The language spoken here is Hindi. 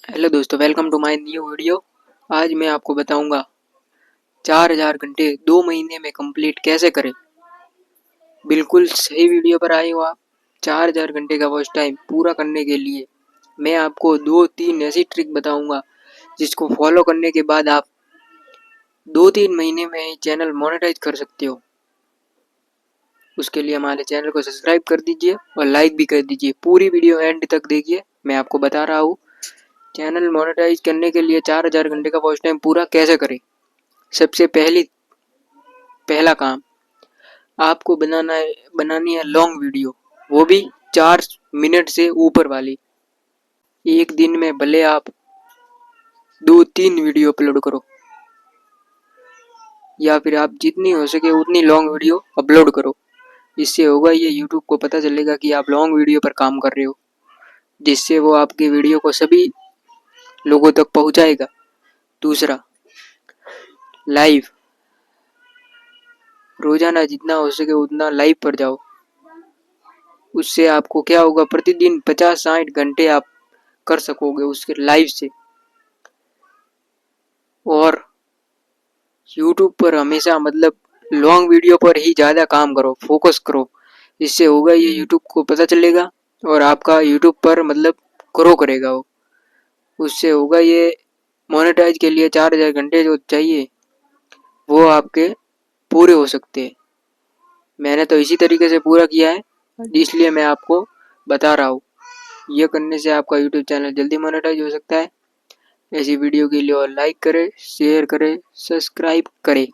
हेलो दोस्तों, welcome to my new video. आज मैं आपको बताऊंगा 4000 घंटे 2 महीने में कंप्लीट कैसे करें। बिल्कुल सही वीडियो पर आए हो आप। 4000 घंटे का वॉच टाइम पूरा करने के लिए मैं आपको 2-3 ऐसी ट्रिक बताऊंगा जिसको फॉलो करने के बाद आप 2-3 महीने में चैनल मोनेटाइज कर सकते हो। उसके लिए हमारे चैनल को सब्सक्राइब कर दीजिए और लाइक भी कर दीजिए। पूरी वीडियो एंड तक देखिए, मैं आपको बता रहा हूँ चैनल मोनेटाइज करने के लिए 4000 घंटे का वॉच टाइम पूरा कैसे करें। सबसे पहला काम आपको बनानी है लॉन्ग वीडियो, वो भी 4 मिनट से ऊपर वाली। एक दिन में भले आप 2-3 वीडियो अपलोड करो या फिर आप जितनी हो सके उतनी लॉन्ग वीडियो अपलोड करो। इससे होगा ये यूट्यूब को पता चलेगा कि आप लॉन्ग वीडियो पर काम कर रहे हो, जिससे वो आपकी वीडियो को सभी लोगों तक पहुंचाएगा। दूसरा, लाइव रोजाना जितना हो सके उतना लाइव पर जाओ। उससे आपको क्या होगा, प्रतिदिन 50-60 घंटे आप कर सकोगे उसके लाइव से। और यूट्यूब पर हमेशा लॉन्ग वीडियो पर ही ज़्यादा काम करो, फोकस करो। इससे होगा ये यूट्यूब को पता चलेगा और आपका यूट्यूब पर ग्रो करेगा वो। उससे होगा ये मोनेटाइज के लिए 4000 घंटे जो चाहिए वो आपके पूरे हो सकते हैं। मैंने तो इसी तरीके से पूरा किया है, इसलिए मैं आपको बता रहा हूँ। ये करने से आपका यूट्यूब चैनल जल्दी मोनेटाइज हो सकता है। ऐसी वीडियो के लिए और लाइक करें, शेयर करें, सब्सक्राइब करें।